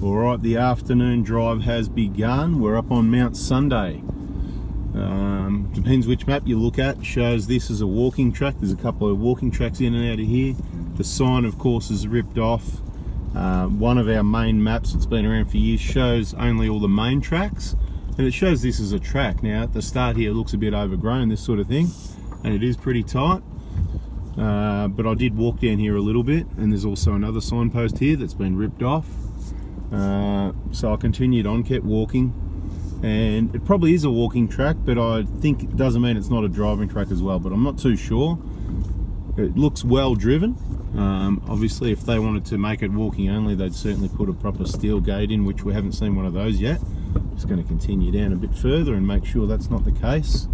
Alright, the afternoon drive has begun. We're up on Mount Sunday. Depends which map you look at. Shows this as a walking track. There's a couple of walking tracks in and out of here. The sign, of course, is ripped off. One of our main maps that's been around for years shows only all the main tracks, and it shows this as a track. Now at the start here it looks a bit overgrown, this sort of thing, and it is pretty tight. But I did walk down here a little bit, and there's also another signpost here that's been ripped off. So I continued on, kept walking, and it probably is a walking track, but I think it doesn't mean it's not a driving track as well, but I'm not too sure. It looks well driven. Obviously if they wanted to make it walking only, they'd certainly put a proper steel gate in, which we haven't seen one of those yet. Just going to continue down a bit further and make sure that's not the case.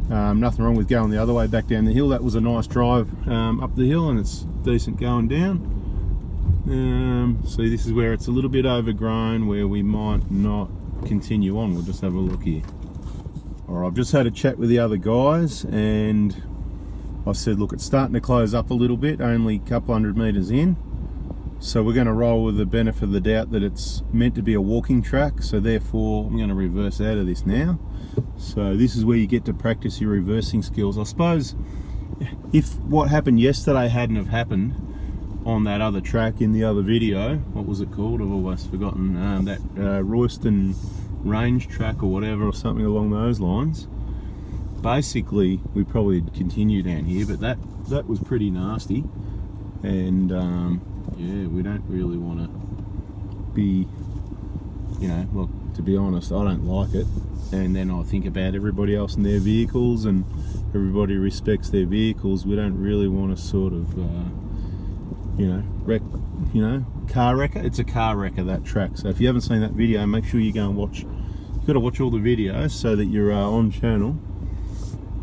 Nothing wrong with going the other way back down the hill. That was a nice drive up the hill, and it's decent going down. So this is where it's a little bit overgrown, where we might not continue on. We'll just have a look here. Alright, I've just had a chat with the other guys, and I said, look, it's starting to close up a little bit, only a couple hundred meters in. So we're going to roll with the benefit of the doubt that it's meant to be a walking track, so therefore I'm going to reverse out of this now. So this is where you get to practice your reversing skills. I suppose if what happened yesterday hadn't have happened on that other track in the other video, what was it called? I've always forgotten. That Royston range track or whatever, or something along those lines. Basically we probably continue down here, but that was pretty nasty, and yeah, we don't really want to be, you know, look, to be honest, I don't like it. And then I think about everybody else in their vehicles, and everybody respects their vehicles. We don't really want to sort of you know, wreck, you know, car wrecker. It's a car wrecker, that track. So if you haven't seen that video, make sure you go and watch. You've got to watch all the videos so that you're on channel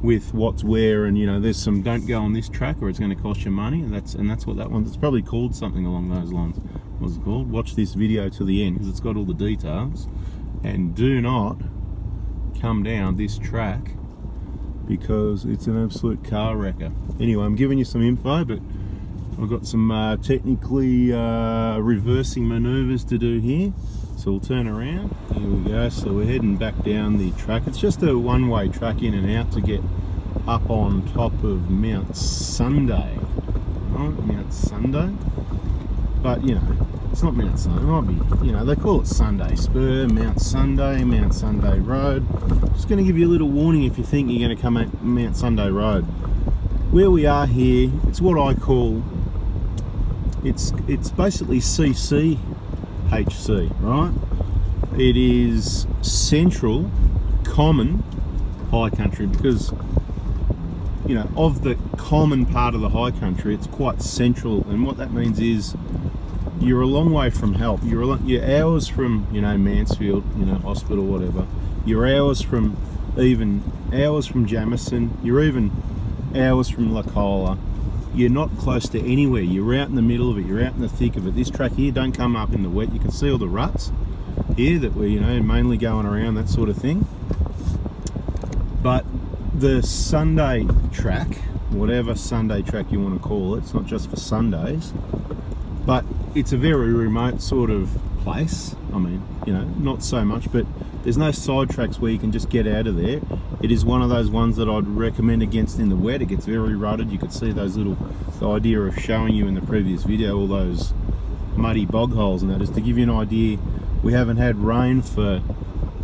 with what's where, and you know, there's some don't go on this track or it's going to cost you money, and that's what that one, it's probably called something along those lines. What's it called? Watch this video to the end because it's got all the details, and do not come down this track because it's an absolute car wrecker. Anyway, I'm giving you some info, but I've got some technically reversing maneuvers to do here. So we'll turn around. Here we go. So we're heading back down the track. It's just a one-way track in and out to get up on top of Mount Sunday. Right? Mount Sunday. But you know, it's not Mount Sunday. It might be, you know, they call it Sunday Spur, Mount Sunday Road. Just going to give you a little warning if you think you're going to come at Mount Sunday Road. Where we are here, it's what I call, it's basically CCHC, right? It is central common high country, because you know, of the common part of the high country, it's quite central, and what that means is you're a long way from help. You're hours from, you know, Mansfield, you know, hospital, whatever. You're hours from Jamison. You're even hours from La Cola. You're not close to anywhere. You're out in the middle of it. You're out in the thick of it. This track here don't come up in the wet. You can see all the ruts here that we're, you know, mainly going around, that sort of thing. But the Sunday track, whatever Sunday track you want to call it, it's not just for Sundays, but it's a very remote sort of place. I mean, you know, not so much, but there's no side tracks where you can just get out of there. It is one of those ones that I'd recommend against in the wet. It gets very rutted. You could see those little, the idea of showing you in the previous video, all those muddy bog holes, and that is to give you an idea. We haven't had rain for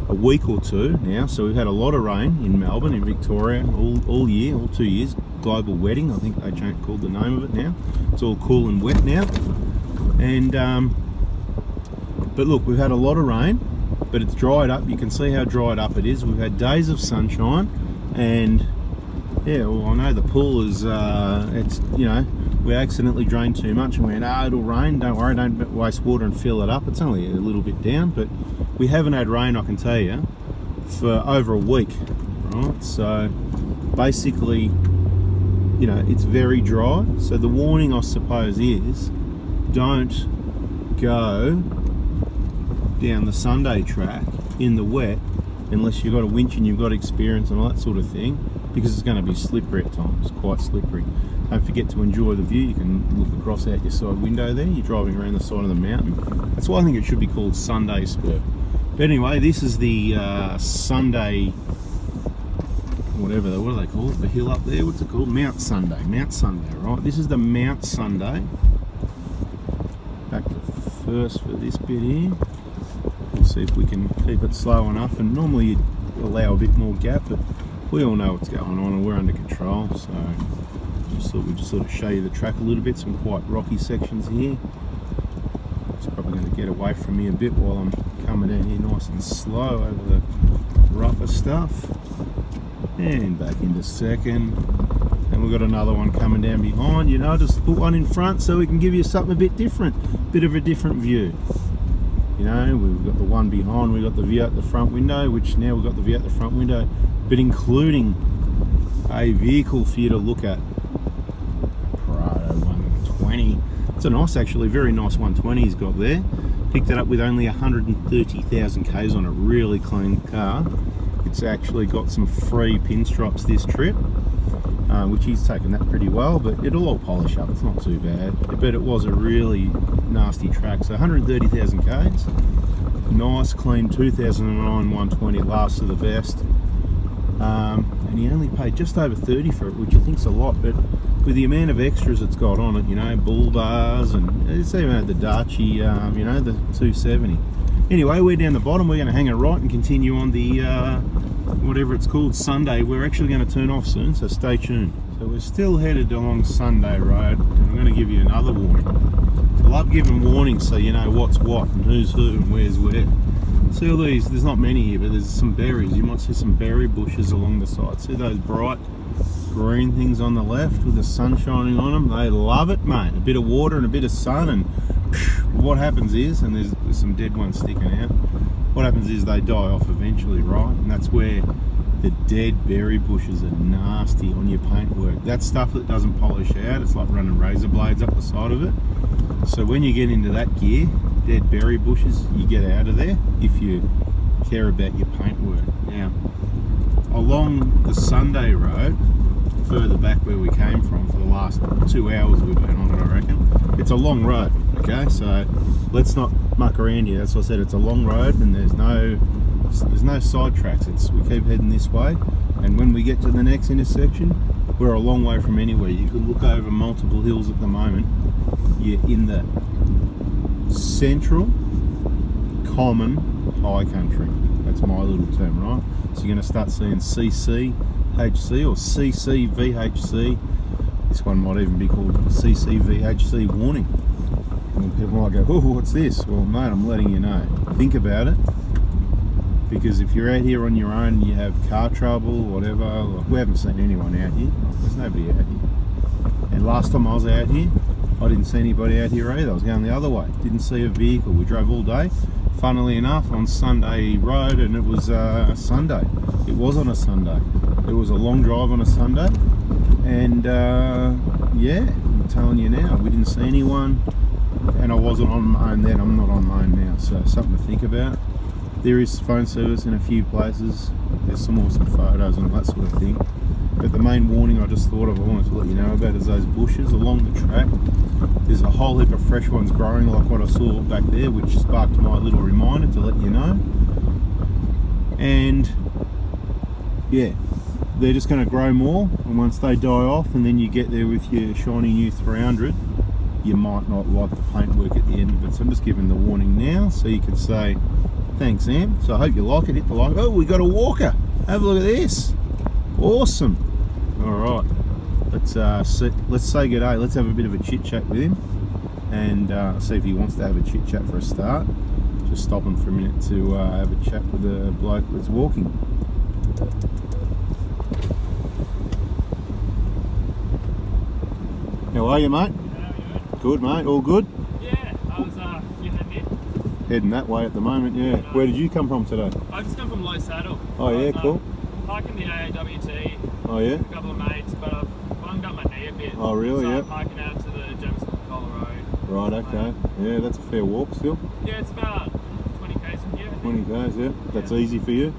a week or two now, so we've had a lot of rain in Melbourne, in Victoria, all year, all 2 years. Global wetting, I think they called the name of it now. It's all cool and wet now. And but look, we've had a lot of rain, but it's dried up. You can see how dried up it is. We've had days of sunshine, and yeah, well, I know the pool is it's, you know, we accidentally drained too much and we went, it'll rain, don't worry, don't waste water and fill it up. It's only a little bit down, but we haven't had rain, I can tell you, for over a week, right? So basically, you know, it's very dry. So the warning, I suppose, is don't go down the Sunday track in the wet unless you've got a winch and you've got experience and all that sort of thing, because it's going to be slippery at times, quite slippery. Don't forget to enjoy the view. You can look across out your side window there. You're driving around the side of the mountain. That's why I think it should be called Sunday Spur. But anyway, this is the Sunday, whatever, what do they call it? The hill up there, what's it called? Mount Sunday, right? This is the Mount Sunday. Back to first for this bit here. We'll see if we can keep it slow enough, and normally you'd allow a bit more gap, but we all know what's going on and we're under control, so just thought we'd just sort of show you the track a little bit. Some quite rocky sections here. It's probably going to get away from me a bit while I'm coming down here nice and slow over the rougher stuff. And back into second. And we've got another one coming down behind. You know, just put one in front so we can give you something a bit different, bit of a different view. You know, we've got the one behind, we've got the view out the front window, which now we've got the view out the front window, but including a vehicle for you to look at. Prado 120. It's a nice, actually, very nice 120 he's got there. Picked it up with only 130,000 Ks on a really clean car. It's actually got some free pinstripes this trip, which he's taken that pretty well, but it'll all polish up, it's not too bad. But it was a really nasty track, so 130,000 Ks. Nice, clean 2009 120, last of the best. And he only paid just over 30 for it, which I think's a lot, but with the amount of extras it's got on it, you know, bull bars, and it's even had the Daci, you know, the 270. Anyway, we're down the bottom. We're going to hang a right and continue on the whatever it's called, Sunday. We're actually going to turn off soon, so stay tuned. So we're still headed along Sunday Road, and I'm going to give you another warning. I love giving warnings so you know what's what and who's who and where's where. See all these, there's not many here, but there's some berries. You might see some berry bushes along the side. See those bright green things on the left with the sun shining on them? They love it, mate. A bit of water and a bit of sun, and what happens is, and there's some dead ones sticking out, what happens is they die off eventually, right? And that's where the dead berry bushes are nasty on your paintwork. That's stuff that doesn't polish out. It's like running razor blades up the side of it. So when you get into that gear, dead berry bushes, you get out of there if you care about your paintwork. Now, along the Sunday Road, further back where we came from for the last 2 hours we've been on it, I reckon. It's a long road, okay? So let's not muck around here. That's what I said, it's a long road and there's no side tracks. We keep heading this way, and when we get to the next intersection, we're a long way from anywhere. You can look over multiple hills at the moment. You're in the central common high country. That's my little term, right? So you're going to start seeing CCVHC or CCVHC. This one might even be called CCVHC warning. And people might go, oh, what's this? Well, mate, I'm letting you know. Think about it. Because if you're out here on your own and you have car trouble, whatever, like, we haven't seen anyone out here. There's nobody out here. And last time I was out here, I didn't see anybody out here either. I was going the other way. Didn't see a vehicle. We drove all day, funnily enough, on Sunday Road, and it was Sunday. It was on a Sunday. It was a long drive on a Sunday. And yeah, I'm telling you now, we didn't see anyone. And I wasn't on my own then. I'm not on my own now. So something to think about. There is phone service in a few places. There's some awesome photos and that sort of thing. But the main warning I just thought of, I wanted to let you know about, is those bushes along the track. There's a whole heap of fresh ones growing like what I saw back there, which sparked my little reminder to let you know. And yeah, they're just going to grow more, and once they die off and then you get there with your shiny new 300, you might not like the paintwork at the end of it. So I'm just giving the warning now so you can say, thanks, Sam. So I hope you like it. Hit the like. Oh, we got a walker. Have a look at this. Awesome. All right. Let's say good day. Let's have a bit of a chit chat with him, and see if he wants to have a chit chat for a start. Just stop him for a minute to have a chat with the bloke that's walking. How are you, mate? How are you? Good, mate. All good. Yeah, I was Heading that way at the moment, yeah. Where did you come from today? I just come from Low Saddle. Oh, yeah, cool. Hiking the AAWT. Oh, yeah? A couple of mates, but I've bunged up my knee a bit. Oh, really? So Yeah. I'm hiking out to the Jameson Road. Right, okay. Yeah, that's a fair walk still. Yeah, it's about 20 k's from here. 20 k's, yeah. That's Yeah. easy for you.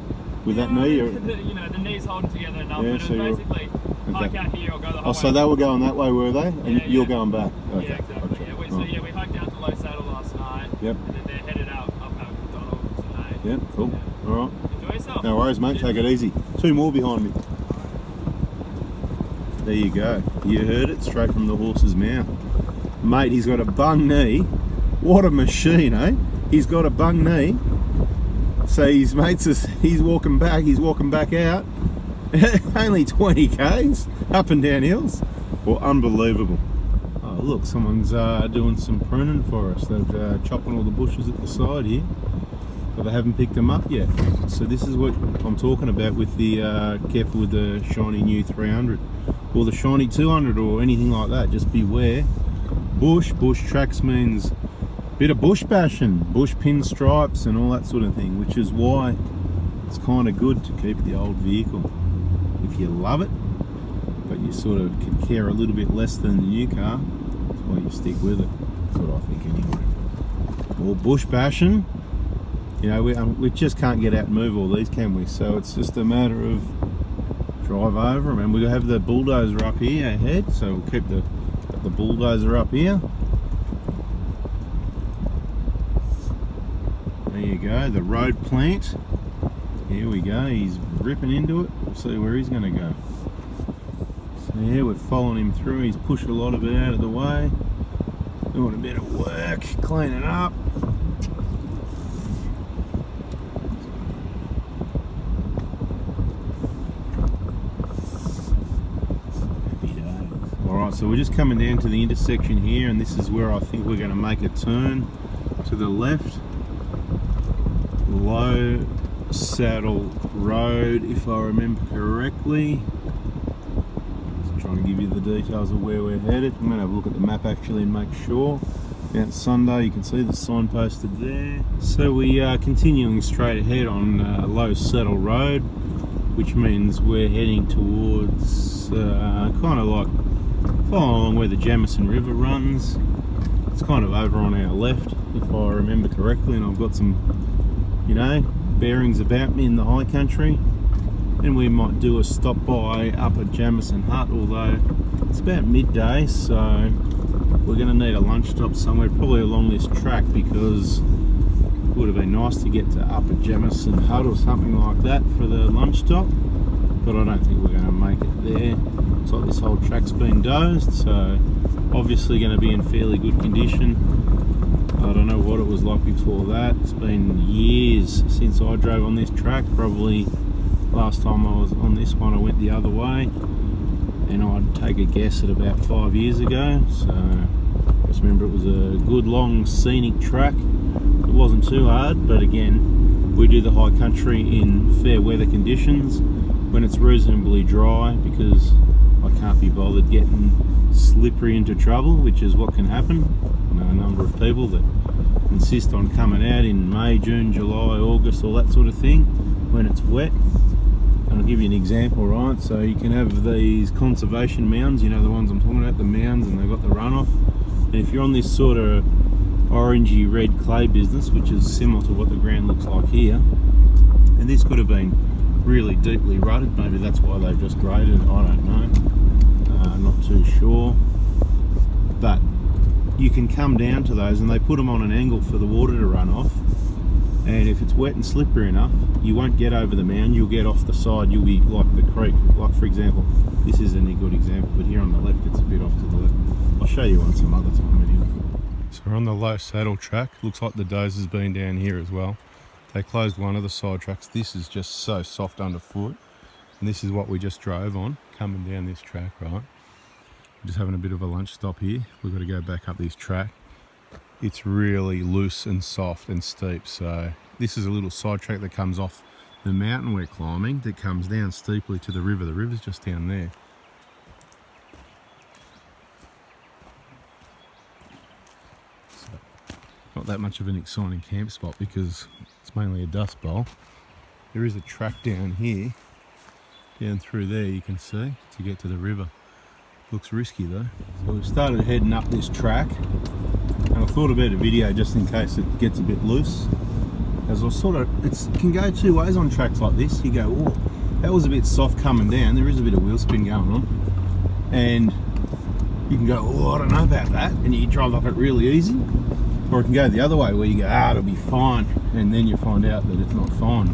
With that knee, you know, the knee's holding together enough, Yeah, but so it you're- was basically, hike out here or go the whole Oh, so way. they were going that way, were they? And Yeah, you're yeah. going back? Okay. Yeah, exactly. Gotcha. Yeah, we, so Right. yeah, we hiked down to Low Saddle last night. Yep. And then they're headed out up at McDonald's today. Yep, cool. Yeah. All right. Enjoy yourself. No worries, mate. Take it easy. 2 more behind me. There you go. You heard it straight from the horse's mouth. Mate, he's got a bung knee. What a machine, eh? He's got a bung knee. So his mates, he's walking back out. Only 20 k's up and down hills. Well, unbelievable. Oh, look, someone's doing some pruning for us. They're chopping all the bushes at the side here, but they haven't picked them up yet. So this is what I'm talking about with the careful with the shiny new 300 or the shiny 200 or anything like that. Just beware. Bush tracks means bit of bush bashing, bush pinstripes and all that sort of thing, which is why it's kind of good to keep the old vehicle. If you love it, but you sort of can care a little bit less than the new car, that's why you stick with it. That's what I think anyway. Or bush bashing, you know, we just can't get out and move all these, can we? So it's just a matter of drive over them. And we have the bulldozer up here ahead, so we'll keep the bulldozer up here. There you go, the road plant. Here we go, he's ripping into it. We'll see where he's going to go. So yeah, we're following him through. He's pushed a lot of it out of the way. Doing a bit of work, cleaning up. Alright, so we're just coming down to the intersection here, and this is where I think we're going to make a turn to the left. Low Saddle Road, if I remember correctly. Just trying to give you the details of where we're headed. I'm going to have a look at the map actually and make sure. Now it's Sunday, you can see the sign posted there. So we are continuing straight ahead on Low Saddle Road, which means we're heading towards kind of like following along where the Jamison River runs. It's kind of over on our left, if I remember correctly, and I've got some, you know, bearings about me in the high country. And we might do a stop by up at Jamison Hut, although it's about midday, so we're going to need a lunch stop somewhere, probably along this track, because it would have been nice to get to Upper Jamison Hut or something like that for the lunch stop, but I don't think we're going to make it there. Looks like this whole track's been dozed, so obviously going to be in fairly good condition. I don't know what it was like before that. It's been years since I drove on this track. Probably last time I was on this one I went the other way, and I'd take a guess at about 5 years ago. So I just remember it was a good long scenic track. It wasn't too hard, but again, we do the high country in fair weather conditions when it's reasonably dry, because I can't be bothered getting slippery into trouble, which is what can happen. I know a number of people that insist on coming out in May, June, July, August, all that sort of thing when it's wet. And I'll give you an example, right? So you can have these conservation mounds, you know the ones I'm talking about, the mounds, and they've got the runoff. And if you're on this sort of orangey red clay business, which is similar to what the ground looks like here, and this could have been really deeply rutted, maybe that's why they've just graded it, I don't know, not too sure, but you can come down to those and they put them on an angle for the water to run off, and if it's wet and slippery enough, you won't get over the mound, you'll get off the side, you'll be like the creek. Like for example, this isn't a good example, but here on the left it's a bit off to the left. I'll show you on some other time anyway. So we're on the Low Saddle track. Looks like the dozer's been down here as well. They closed one of the side tracks. This is just so soft underfoot, and this is what we just drove on coming down this track, right? We're just having a bit of a lunch stop here. We've got to go back up this track. It's really loose and soft and steep, so this is a little side track that comes off the mountain we're climbing that comes down steeply to the river. The river's just down there. So, not that much of an exciting camp spot because it's mainly a dust bowl. There is a track down here, down through there you can see, to get to the river. Looks risky though. So we've started heading up this track, and I thought about a video just in case it gets a bit loose. As I sort of, it can go two ways on tracks like this. You go, oh, That was a bit soft coming down. There is a bit of wheel spin going on, and you can go, oh, I don't know about that, and you drive up it really easy, or it can go the other way where you go, it'll be fine, and then you find out that it's not fine.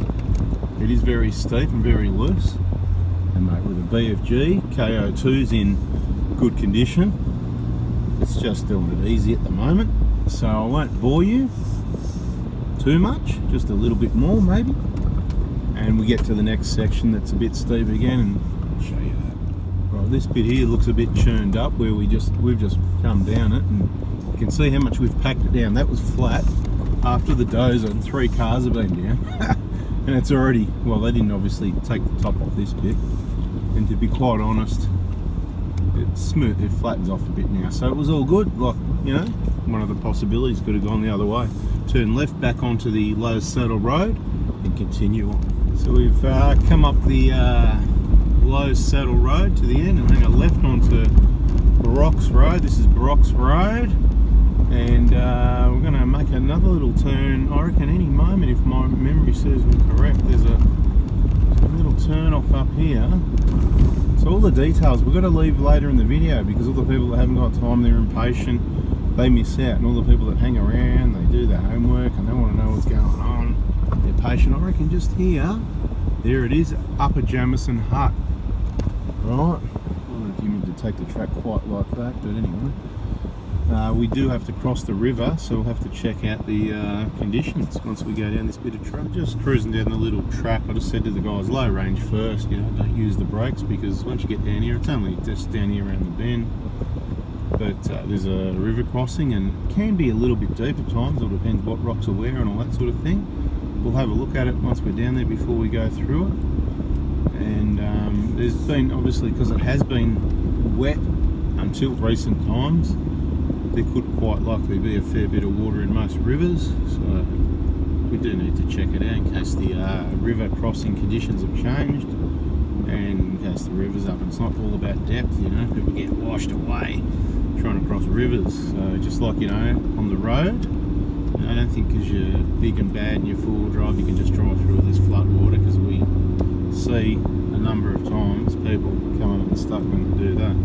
It is very steep and very loose, and mate, with a BFG, KO2's in good condition. It's just doing it easy at the moment, so I won't bore you too much, just a little bit more maybe, and we get to the next section that's a bit steep again, and I'll show you that. Right, this bit here looks a bit churned up where we've just come down it, and you can see how much we've packed it down. That was flat after the dozer, and 3 cars have been down. And it's already, well, they didn't obviously take the top off this bit, and to be quite honest, it's smooth, it flattens off a bit now, so it was all good. Like, you know, one of the possibilities could have gone the other way. Turn left back onto the low saddle road and continue on. So we've come up the low saddle road to the end and hang a left onto Barocks Road. This is Barocks Road, and we're going to make another little turn, I reckon any moment, if my memory serves me correct. There's a little turn off up here. So all the details we've got to leave later in the video, because all the people that haven't got time, they're impatient, they miss out, and all the people that hang around, they do their homework and they want to know what's going on, they're patient. I reckon just here, there it is, Upper Jamison Hut. Right, I don't know if you meant to take the track quite like that, but anyway. We do have to cross the river, so we'll have to check out the conditions once we go down this bit of track. Just cruising down the little track, I just said to the guys, low range first, you know, don't use the brakes, because once you get down here, it's only just down here around the bend. But there's a river crossing, and it can be a little bit deep at times. It all depends what rocks are where and all that sort of thing. We'll have a look at it once we're down there before we go through it. And there's been, obviously, because it has been wet until recent times, there could quite likely be a fair bit of water in most rivers, so we do need to check it out in case the river crossing conditions have changed, and in case the river's up. And it's not all about depth, you know, people get washed away trying to cross rivers. So just like, you know, on the road, you know, I don't think because you're big and bad and you're four-wheel drive you can just drive through this flood water, because we see a number of times people coming unstuck when they do that.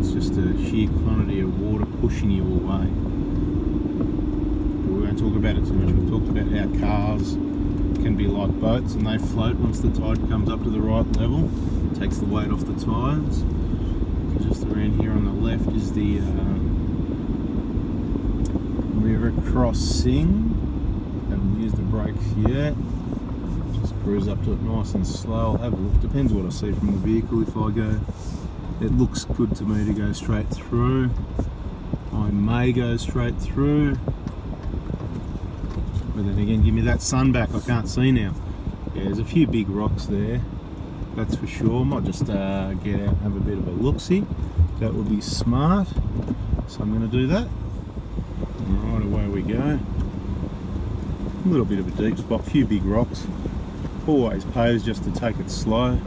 It's just a sheer quantity of water pushing you away. But we won't talk about it too much. We've talked about how cars can be like boats, and they float once the tide comes up to the right level. It takes the weight off the tyres. So just around here on the left is the river crossing. Haven't used the brakes yet. Just cruise up to it nice and slow. I'll have a look. Depends what I see from the vehicle. If I go, it looks good to me to go straight through, I may go straight through, but then again, give me that sun back, I can't see now. Yeah, there's a few big rocks there, that's for sure. Might just get out and have a bit of a look-see. That would be smart, so I'm going to do that. Right, away we go. A little bit of a deep spot, a few big rocks. Always pays just to take it slow.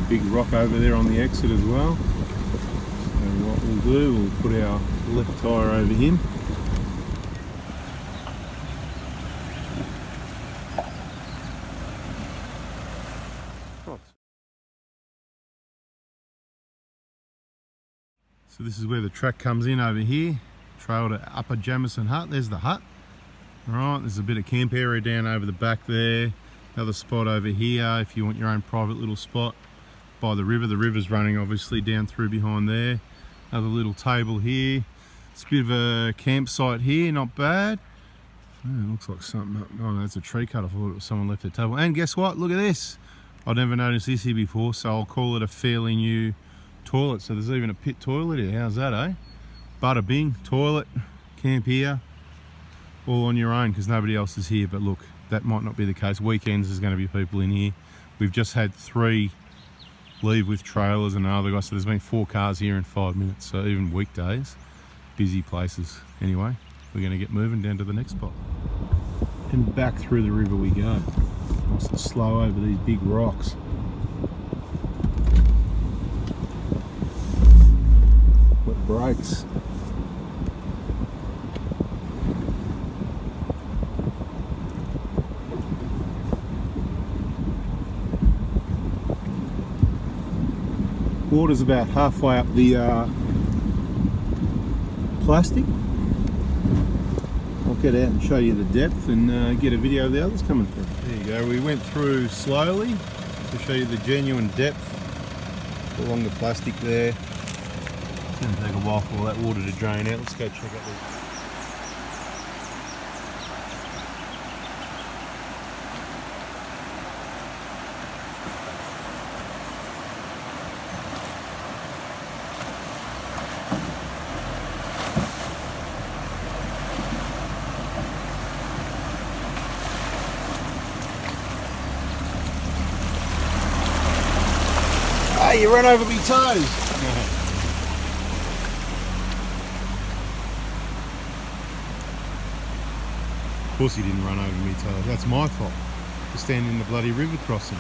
Big rock over there on the exit as well. So what we'll do, we'll put our left tyre over him. So this is where the track comes in over here. Trail to Upper Jamison Hut. There's the hut. Right, there's a bit of camp area down over the back there. Another spot over here if you want your own private little spot by the river. The river's running obviously down through behind there. Another little table here. It's a bit of a campsite here, not bad. Oh, it looks like something up. Oh no, it's a tree cut. I thought it was someone left the table. And guess what? Look at this. I'd never noticed this here before, so I'll call it a fairly new toilet. So there's even a pit toilet here. How's that, eh? Bada bing, toilet, camp here, all on your own because nobody else is here. But look, that might not be the case. Weekends there's going to be people in here. We've just had 3 leave with trailers and another guy, so there's been 4 cars here in 5 minutes. So even weekdays, busy places. Anyway, we're going to get moving down to the next spot. And back through the river we go. Nice and slow over these big rocks. brakes. Water's about halfway up the plastic. I'll get out and show you the depth and get a video of the others coming through. There you go, we went through slowly to show you the genuine depth along the plastic there. It's going to take a while for all that water to drain out. Let's go check out the... Hey, you ran over me toes. Of course he didn't run over me toes. That's my fault for standing in the bloody river crossing.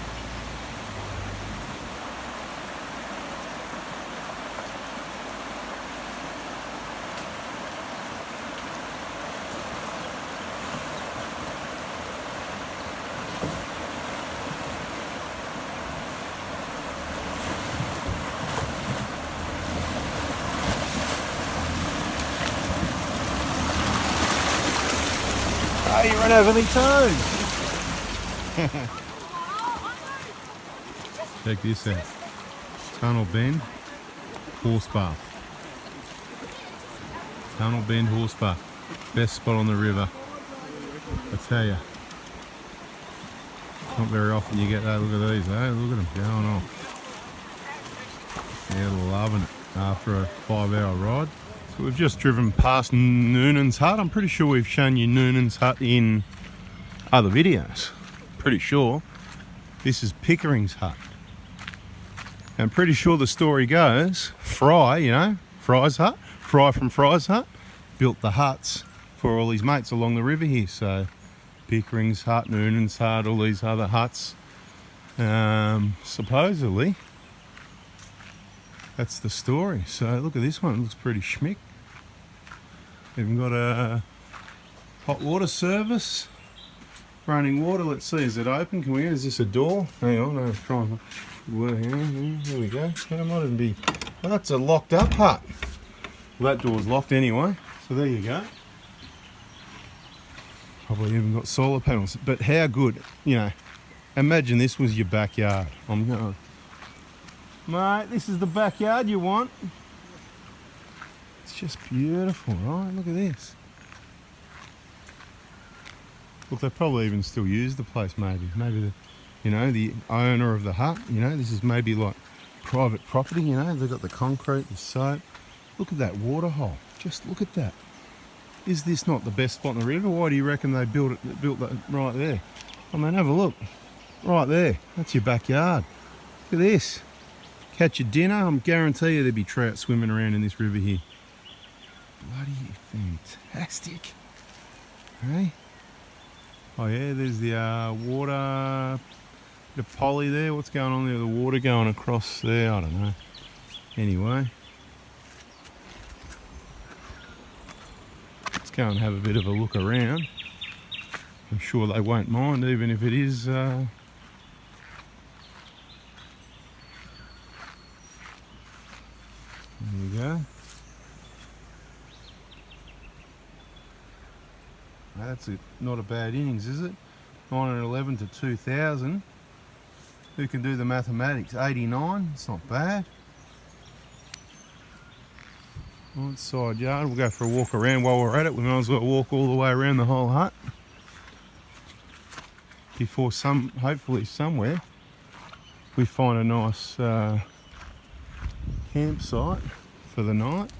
Oh, you ran over me toes. Check this out. Tunnel Bend horse bath. Tunnel Bend horse bath. Best spot on the river. I tell you. Not very often you get that. Look at these, eh? Look at them going off. They're loving it after a 5-hour ride. So we've just driven past Noonan's hut. I'm pretty sure we've shown you Noonan's hut in other videos. Pretty sure. This is Pickering's hut. I'm pretty sure the story goes, Fry, you know, Fry's hut, Fry from Fry's hut, built the huts for all his mates along the river here. So Pickering's hut, Noonan's hut, all these other huts. Supposedly, that's the story. So look at this one, it looks pretty schmick. Even got a hot water service, running water. Let's see, is it open? Can we? Is this a door? Hang on, I'm trying. Here we go. That might even be. Well, that's a locked up hut. Well, that door's locked anyway. So there you go. Probably even got solar panels. But how good, you know? Imagine this was your backyard. I'm going. Mate, this is the backyard you want. It's just beautiful, right? Look at this. Look, they probably even still use the place, maybe. Maybe the, you know, the owner of the hut, you know, this is maybe like private property, you know, they've got the concrete, the soap. Look at that water hole. Just look at that. Is this not the best spot in the river? Why do you reckon they built that right there? I mean, have a look. Right there. That's your backyard. Look at this. Catch your dinner. I'm guarantee you there'd be trout swimming around in this river here. Bloody fantastic. Hey? Oh yeah, there's the water, the poly there. What's going on there? The water going across there. I don't know. Anyway. Let's go and have a bit of a look around. I'm sure they won't mind, even if it is there you go. That's not a bad innings, is it? 911 to 2000. Who can do the mathematics? 89, it's not bad. Right, side yard, we'll go for a walk around while we're at it. We might as well walk all the way around the whole hut. Before hopefully somewhere, we find a nice campsite for the night.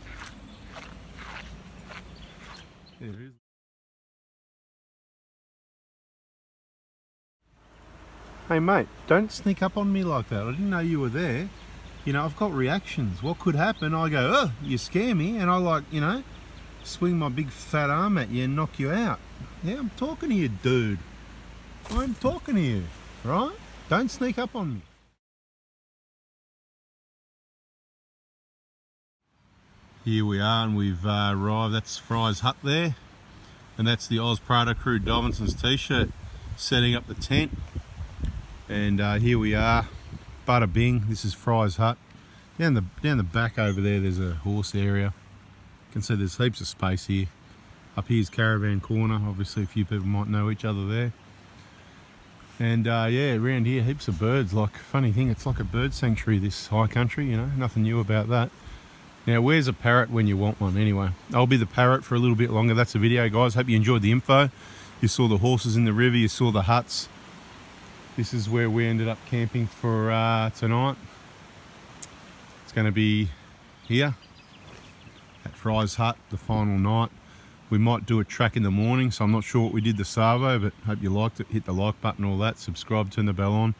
There it is. Hey mate, don't sneak up on me like that. I didn't know you were there. You know, I've got reactions. What could happen? I go, oh, you scare me, and I like, you know, swing my big fat arm at you and knock you out. Yeah, I'm talking to you, dude. I'm talking to you, right? Don't sneak up on me. Here we are, and we've arrived. That's Fry's hut there, and that's the Oz Prado Crew Dovinson's t-shirt, setting up the tent. And here we are, bada bing. This is Fry's hut. Down the back over there, there's a horse area. You can see there's heaps of space here. Up here's caravan corner. Obviously, a few people might know each other there. And yeah, around here, heaps of birds. Like, funny thing, it's like a bird sanctuary, this high country, you know, nothing new about that. Now, where's a parrot when you want one? Anyway, I'll be the parrot for a little bit longer. That's the video, guys. Hope you enjoyed the info. You saw the horses in the river, you saw the huts. This is where we ended up camping for tonight. It's going to be here at Fry's hut, the final night. We might do a track in the morning, so I'm not sure what we did the Savo, but hope you liked it. Hit the like button, all that. Subscribe, turn the bell on.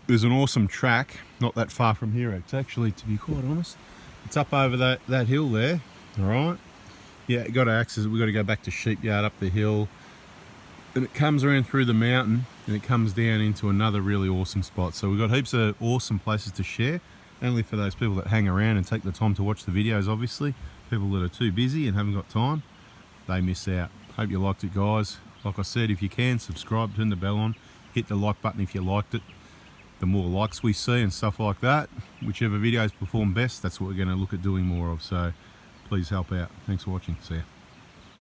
There's an awesome track, not that far from here. It's actually, to be quite honest, it's up over that hill there. All right. Yeah, got to access it. We've got to go back to Sheepyard up the hill, and it comes around through the mountain, and it comes down into another really awesome spot. So we've got heaps of awesome places to share. Only for those people that hang around and take the time to watch the videos, obviously. People that are too busy and haven't got time, they miss out. Hope you liked it, guys. Like I said, if you can, subscribe, turn the bell on, hit the like button if you liked it. The more likes we see and stuff like that, whichever videos perform best, that's what we're going to look at doing more of. So please help out. Thanks for watching. See ya.